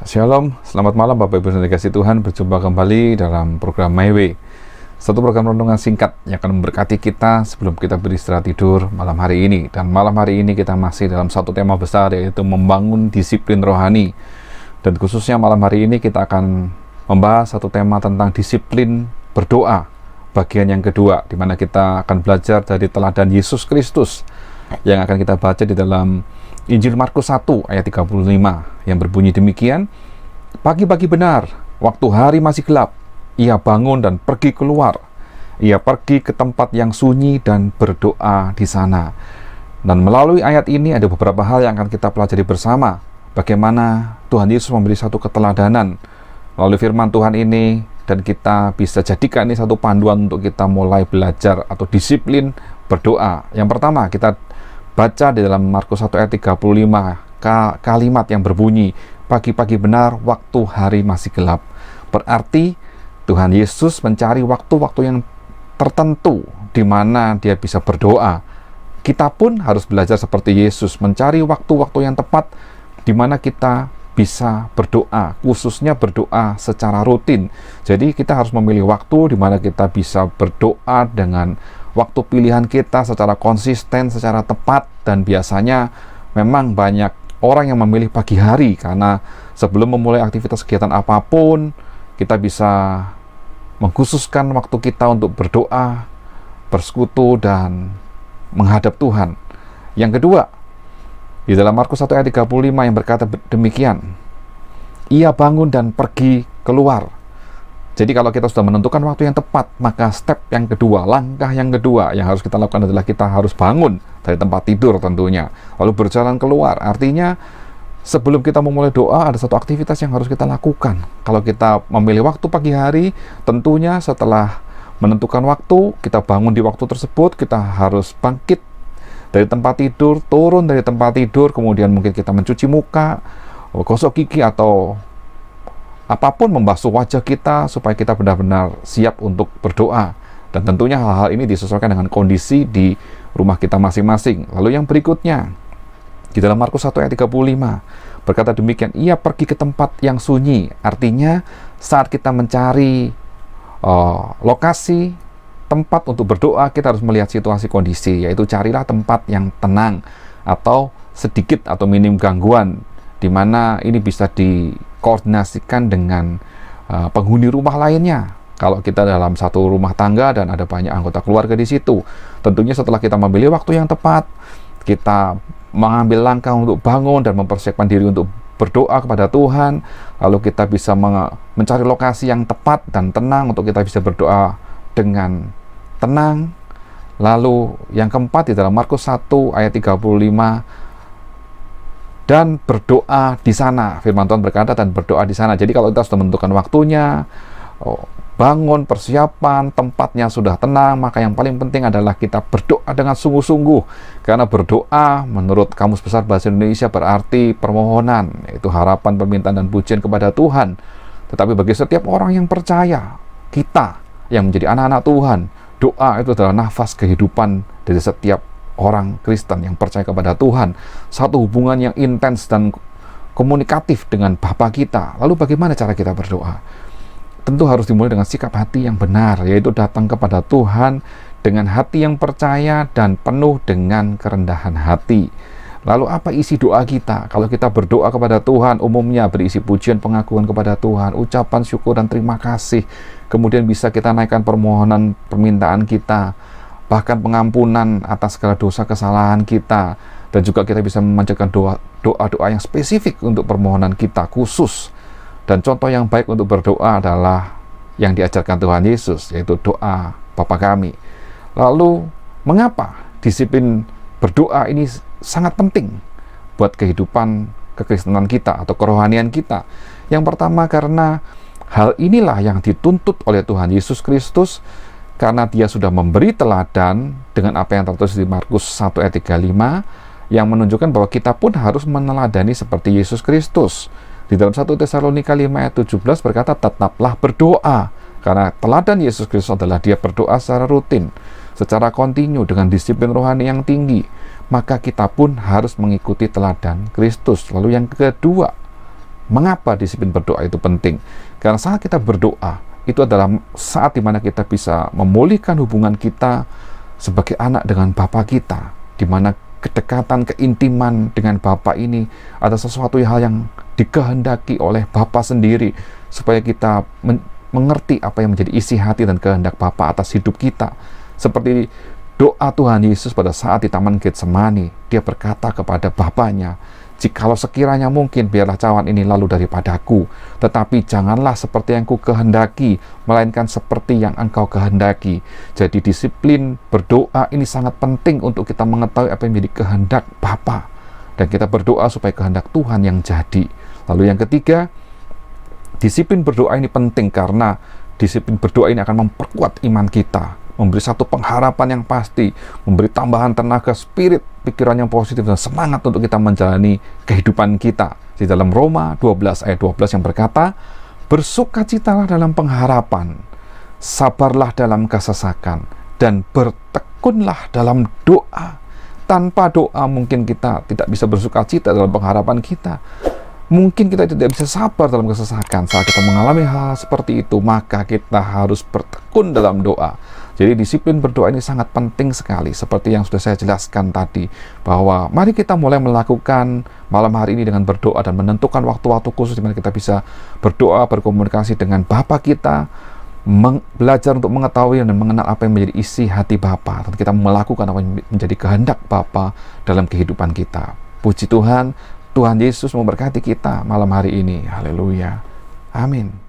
Shalom, selamat malam Bapak Ibu yang dikasihi Tuhan. Berjumpa kembali dalam program My Way, satu program renungan singkat yang akan memberkati kita sebelum kita beristirahat tidur malam hari ini. Dan malam hari ini kita masih dalam satu tema besar, yaitu membangun disiplin rohani. Dan khususnya malam hari ini kita akan membahas satu tema tentang disiplin berdoa, bagian yang kedua, di mana kita akan belajar dari teladan Yesus Kristus yang akan kita baca di dalam Injil Markus 1 ayat 35 yang berbunyi demikian. Pagi-pagi benar, waktu hari masih gelap, ia bangun dan pergi keluar. Ia pergi ke tempat yang sunyi dan berdoa di sana. Dan melalui ayat ini ada beberapa hal yang akan kita pelajari bersama. Bagaimana Tuhan Yesus memberi satu keteladanan melalui firman Tuhan ini, dan kita bisa jadikan ini satu panduan untuk kita mulai belajar atau disiplin berdoa. Yang pertama, kita baca di dalam Markus 1 ayat 35 kalimat yang berbunyi, pagi-pagi benar waktu hari masih gelap. Berarti Tuhan Yesus mencari waktu-waktu yang tertentu di mana dia bisa berdoa. Kita pun harus belajar seperti Yesus, mencari waktu-waktu yang tepat di mana kita bisa berdoa, khususnya berdoa secara rutin. Jadi kita harus memilih waktu di mana kita bisa berdoa dengan waktu pilihan kita secara konsisten, secara tepat. Dan biasanya memang banyak orang yang memilih pagi hari, karena sebelum memulai aktivitas kegiatan apapun, kita bisa mengkhususkan waktu kita untuk berdoa, bersekutu, dan menghadap Tuhan. Yang kedua, di dalam Markus 1 ayat 35 yang berkata demikian, ia bangun dan pergi keluar. Jadi kalau kita sudah menentukan waktu yang tepat, maka step yang kedua, langkah yang kedua yang harus kita lakukan adalah kita harus bangun dari tempat tidur tentunya, lalu berjalan keluar. Artinya sebelum kita memulai doa, ada satu aktivitas yang harus kita lakukan. Kalau kita memilih waktu pagi hari, tentunya setelah menentukan waktu, kita bangun di waktu tersebut, kita harus bangkit dari tempat tidur, turun dari tempat tidur, kemudian mungkin kita mencuci muka, gosok gigi, atau apapun, membasuh wajah kita supaya kita benar-benar siap untuk berdoa. Dan tentunya hal-hal ini disesuaikan dengan kondisi di rumah kita masing-masing. Lalu yang berikutnya, di dalam Markus 1 ayat 35 berkata demikian, ia pergi ke tempat yang sunyi. Artinya saat kita mencari lokasi, tempat untuk berdoa, kita harus melihat situasi kondisi, yaitu carilah tempat yang tenang atau sedikit atau minim gangguan, di mana ini bisa dikoordinasikan dengan penghuni rumah lainnya. Kalau kita dalam satu rumah tangga dan ada banyak anggota keluarga di situ, tentunya setelah kita memilih waktu yang tepat, kita mengambil langkah untuk bangun dan mempersiapkan diri untuk berdoa kepada Tuhan, lalu kita bisa mencari lokasi yang tepat dan tenang untuk kita bisa berdoa dengan tenang. Lalu yang keempat, di dalam Markus 1 ayat 35, dan berdoa di sana. Firman Tuhan berkata dan berdoa di sana. Jadi kalau kita sudah menentukan waktunya, bangun, persiapan, tempatnya sudah tenang, maka yang paling penting adalah kita berdoa dengan sungguh-sungguh. Karena berdoa menurut Kamus Besar Bahasa Indonesia berarti permohonan, yaitu harapan, permintaan, dan pujian kepada Tuhan. Tetapi bagi setiap orang yang percaya, kita yang menjadi anak-anak Tuhan, doa itu adalah nafas kehidupan dari setiap orang Kristen yang percaya kepada Tuhan. Satu hubungan yang intens dan komunikatif dengan Bapa kita. Lalu bagaimana cara kita berdoa? Tentu harus dimulai dengan sikap hati yang benar, yaitu datang kepada Tuhan dengan hati yang percaya dan penuh dengan kerendahan hati. Lalu apa isi doa kita? Kalau kita berdoa kepada Tuhan, umumnya berisi pujian, pengakuan kepada Tuhan, ucapan syukur dan terima kasih. Kemudian bisa kita naikkan permohonan, permintaan kita, bahkan pengampunan atas segala dosa kesalahan kita. Dan juga kita bisa memanjatkan doa-doa yang spesifik untuk permohonan kita khusus. Dan contoh yang baik untuk berdoa adalah yang diajarkan Tuhan Yesus, yaitu doa Bapa kami. Lalu mengapa disiplin berdoa ini sangat penting buat kehidupan kekristenan kita atau kerohanian kita? Yang pertama, karena hal inilah yang dituntut oleh Tuhan Yesus Kristus, karena dia sudah memberi teladan dengan apa yang tertulis di Markus 1 ayat 35 yang menunjukkan bahwa kita pun harus meneladani seperti Yesus Kristus. Di dalam 1 Tesalonika 5 ayat 17 berkata, tetaplah berdoa, karena teladan Yesus Kristus adalah dia berdoa secara rutin, secara kontinu dengan disiplin rohani yang tinggi. Maka kita pun harus mengikuti teladan Kristus. Lalu yang kedua, Mengapa disiplin berdoa itu penting? Karena saat kita berdoa, itu adalah saat dimana kita bisa memulihkan hubungan kita sebagai anak dengan Bapa kita, dimana kedekatan, keintiman dengan Bapa ini ada sesuatu hal yang dikehendaki oleh Bapa sendiri, supaya kita mengerti apa yang menjadi isi hati dan kehendak Bapa atas hidup kita. Seperti doa Tuhan Yesus pada saat di Taman Getsemani, dia berkata kepada Bapanya, "Jikalau sekiranya mungkin, biarlah cawan ini lalu daripadaku, tetapi janganlah seperti yang ku kehendaki, melainkan seperti yang Engkau kehendaki." Jadi disiplin berdoa ini sangat penting untuk kita mengetahui apa yang menjadi kehendak Bapa, dan kita berdoa supaya kehendak Tuhan yang jadi. Lalu yang ketiga, disiplin berdoa ini penting karena disiplin berdoa ini akan memperkuat iman kita, memberi satu pengharapan yang pasti, memberi tambahan tenaga, spirit, pikiran yang positif, dan semangat untuk kita menjalani kehidupan kita. Di dalam Roma 12 ayat 12 yang berkata, "Bersukacitalah dalam pengharapan, sabarlah dalam kesesakan, dan bertekunlah dalam doa." Tanpa doa mungkin kita tidak bisa bersukacita dalam pengharapan kita. Mungkin kita tidak bisa sabar dalam kesesakan. Saat kita mengalami hal seperti itu, maka kita harus bertekun dalam doa. Jadi disiplin berdoa ini sangat penting sekali. Seperti yang sudah saya jelaskan tadi, bahwa mari kita mulai melakukan malam hari ini dengan berdoa dan menentukan waktu-waktu khusus di mana kita bisa berdoa, berkomunikasi dengan Bapa kita, belajar untuk mengetahui dan mengenal apa yang menjadi isi hati Bapa, dan kita melakukan apa yang menjadi kehendak Bapa dalam kehidupan kita. Puji Tuhan, Tuhan Yesus memberkati kita malam hari ini. Haleluya. Amin.